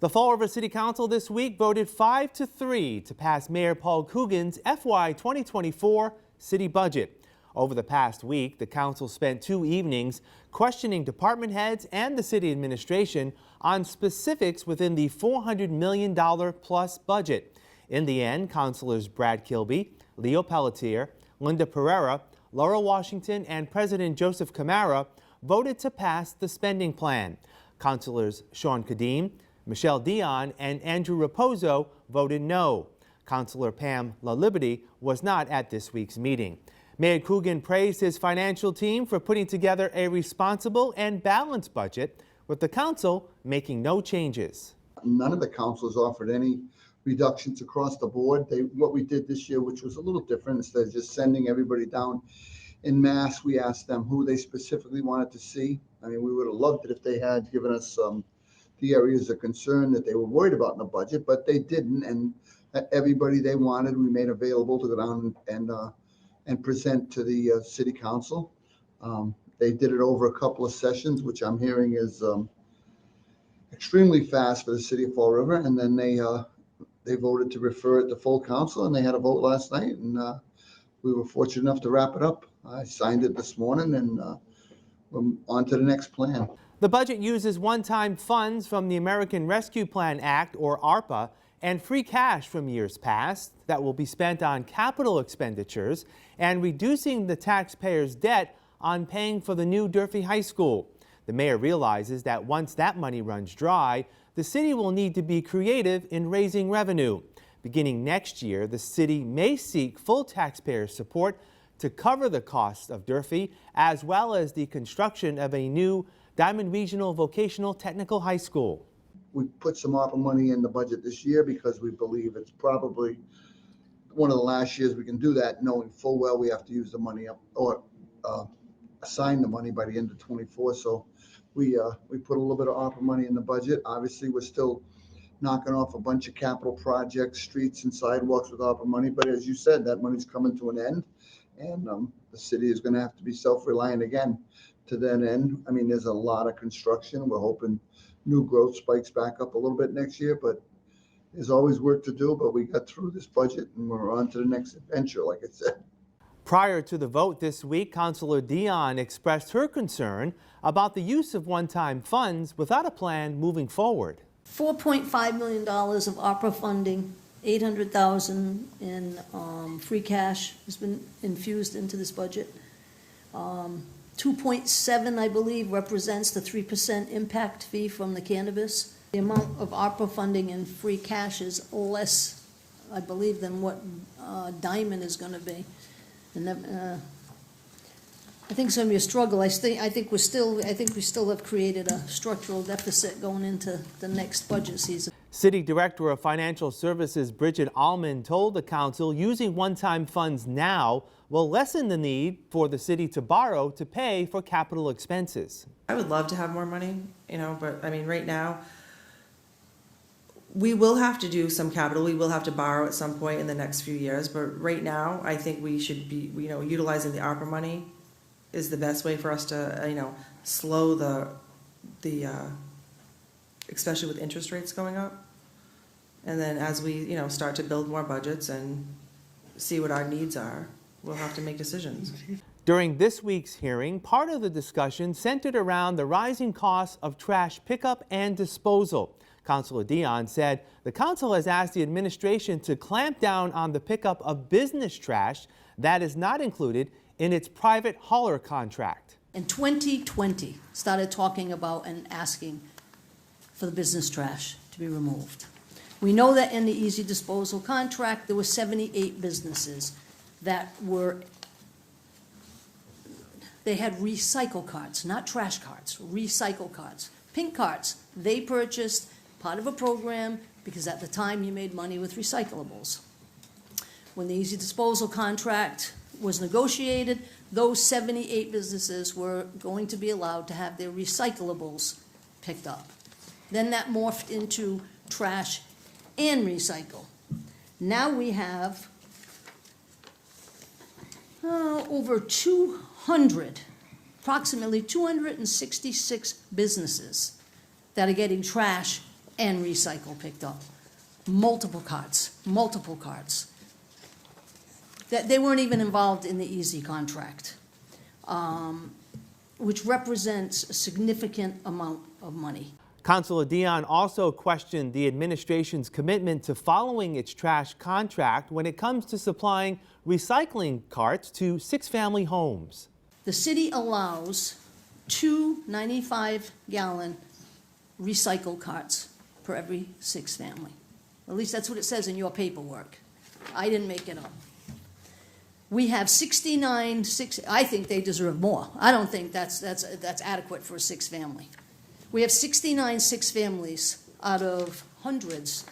The Fall River City Council this week voted 5-3 to pass Mayor Paul Coogan's FY 2024 city budget. Over the past week, the council spent 2 evenings questioning department heads and the city administration on specifics within the $400 million plus budget. In the end, councilors Brad Kilby, Leo Pelletier, Linda Pereira, Laura Washington, and President Joseph Camara voted to pass the spending plan. Councilors Sean Kadim, Michelle Dion, and Andrew Raposo voted no. Councilor Pam LaLiberty was not at this week's meeting. Mayor Coogan praised his financial team for putting together a responsible and balanced budget, with the council making no changes. None of the councils offered any reductions across the board. What we did this year, which was a little different, instead of just sending everybody down in mass, we asked them who they specifically wanted to see. I mean, we would have loved it if they had given us the areas of concern that they were worried about in the budget, but they didn't. And everybody they wanted, we made available to go down and present to the city council. They did it over a couple of sessions, which I'm hearing is extremely fast for the city of Fall River. And then they voted to refer it to full council, and they had a vote last night, and we were fortunate enough to wrap it up. I signed it this morning, and we're on to the next plan. The budget uses one-time funds from the American Rescue Plan Act, or ARPA, and free cash from years past that will be spent on capital expenditures and reducing the taxpayers' debt on paying for the new Durfee High School. The mayor realizes that once that money runs dry, the city will need to be creative in raising revenue. Beginning next year, the city may seek full taxpayer support to cover the costs of Durfee, as well as the construction of a new Diamond Regional Vocational Technical High School. We put some ARPA money in the budget this year because we believe it's probably one of the last years we can do that, knowing full well we have to use the money up or assign the money by the end of 24. So we put a little bit of ARPA money in the budget. Obviously, we're still knocking off a bunch of capital projects, streets and sidewalks with ARPA money. But as you said, that money's coming to an end, and the city is going to have to be self-reliant again to that end. I mean, there's a lot of construction. We're hoping new growth spikes back up a little bit next year, but there's always work to do. But we got through this budget, and we're on to the next adventure, like I said. Prior to the vote this week, Councilor Dion expressed her concern about the use of one-time funds without a plan moving forward. $4.5 million of ARPA funding, $800,000 in free cash has been infused into this budget. 2.7, I believe, represents the 3% impact fee from the cannabis. The amount of ARPA funding and free cash is less, I believe, than what Diamond is going to be. And I think it's going to be a struggle. I think we still have created a structural deficit going into the next budget season. City Director of Financial Services Bridget Allman told the council using one-time funds now will lessen the need for the city to borrow to pay for capital expenses. I would love to have more money, but I mean, right now, we will have to do some capital. We will have to borrow at some point in the next few years. But right now, I think we should be, utilizing the ARPA money is the best way for us to, slow the especially with interest rates going up. And then as we, start to build more budgets and see what our needs are, we'll have to make decisions. During this week's hearing, part of the discussion centered around the rising costs of trash pickup and disposal. Councilor Dion said the council has asked the administration to clamp down on the pickup of business trash that is not included in its private hauler contract. In 2020, started talking about and asking for the business trash to be removed. We know that in the Easy Disposal contract, there were 78 businesses that they had recycle carts, not trash carts, recycle carts. Pink carts, they purchased part of a program because at the time you made money with recyclables. When the Easy Disposal contract was negotiated, those 78 businesses were going to be allowed to have their recyclables picked up. Then that morphed into trash and recycle. Now we have over 200, approximately 266 businesses that are getting trash and recycle picked up. Multiple carts, multiple carts. That they weren't even involved in the Easy contract, which represents a significant amount of money. Councilor Dion also questioned the administration's commitment to following its trash contract when it comes to supplying recycling carts to six-family homes. The city allows 2 95-gallon recycle carts per every 6 family. At least that's what it says in your paperwork. I didn't make it up. We have 69, I think they deserve more. I don't think that's adequate for a 6-family. We have 69 6-families out of hundreds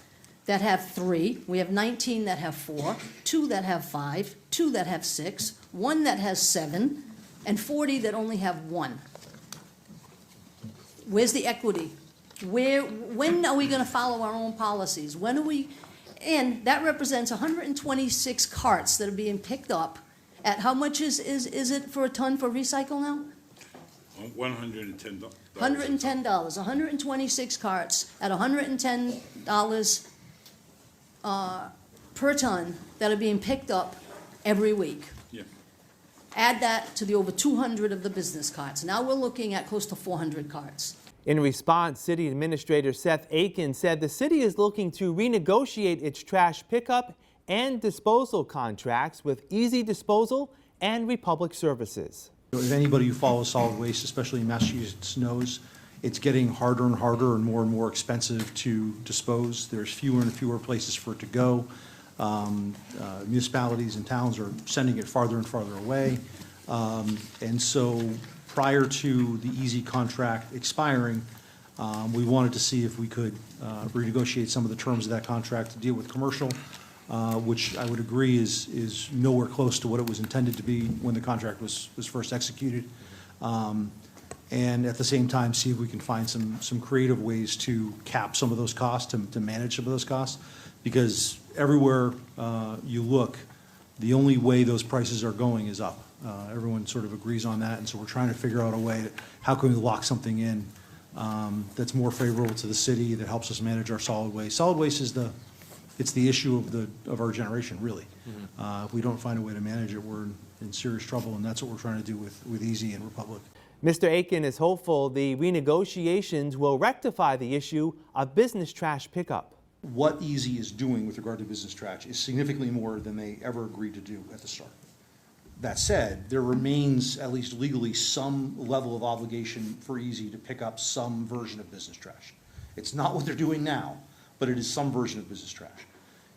that have 3. We have 19 that have 4, 2 that have 5, 2 that have 6, 1 that has 7, and 40 that only have 1. Where's the equity? When are we going to follow our own policies? When are we? And that represents 126 carts that are being picked up at how much is it for a ton for recycle now? $110. $110. 126 carts at $110 per ton that are being picked up every week. Yeah. Add that to the over 200 of the business carts. Now we're looking at close to 400 carts. In response, City Administrator Seth Aiken said the city is looking to renegotiate its trash pickup and disposal contracts with Easy Disposal and Republic Services. If anybody who follows solid waste, especially in Massachusetts, knows it's getting harder and harder and more expensive to dispose. There's fewer and fewer places for it to go. Municipalities and towns are sending it farther and farther away. And so prior to the Easy contract expiring, we wanted to see if we could renegotiate some of the terms of that contract to deal with commercial, which I would agree is nowhere close to what it was intended to be when the contract was first executed. And at the same time, see if we can find some creative ways to cap some of those costs, to manage some of those costs. Because everywhere you look, the only way those prices are going is up. Everyone sort of agrees on that, and so we're trying to figure out a way, how can we lock something in that's more favorable to the city, that helps us manage our solid waste. Solid waste is it's the issue of our generation, really. If we don't find a way to manage it, we're in serious trouble, and that's what we're trying to do with Easy and Republic. Mr. Aiken is hopeful the renegotiations will rectify the issue of business trash pickup. What Easy is doing with regard to business trash is significantly more than they ever agreed to do at the start. That said, there remains, at least legally, some level of obligation for Easy to pick up some version of business trash. It's not what they're doing now, but it is some version of business trash.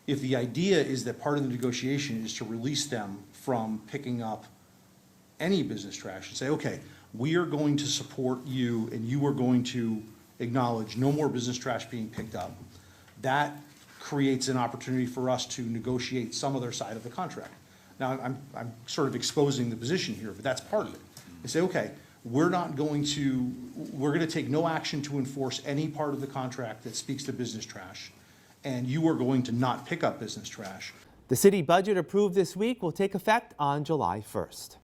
If the idea is that part of the negotiation is to release them from picking up any business trash and say, okay, we are going to support you and you are going to acknowledge no more business trash being picked up, that creates an opportunity for us to negotiate some other side of the contract. Now, I'm sort of exposing the position here, but that's part of it. They say, okay, we're going to take no action to enforce any part of the contract that speaks to business trash, and you are going to not pick up business trash. The city budget approved this week will take effect on July 1st.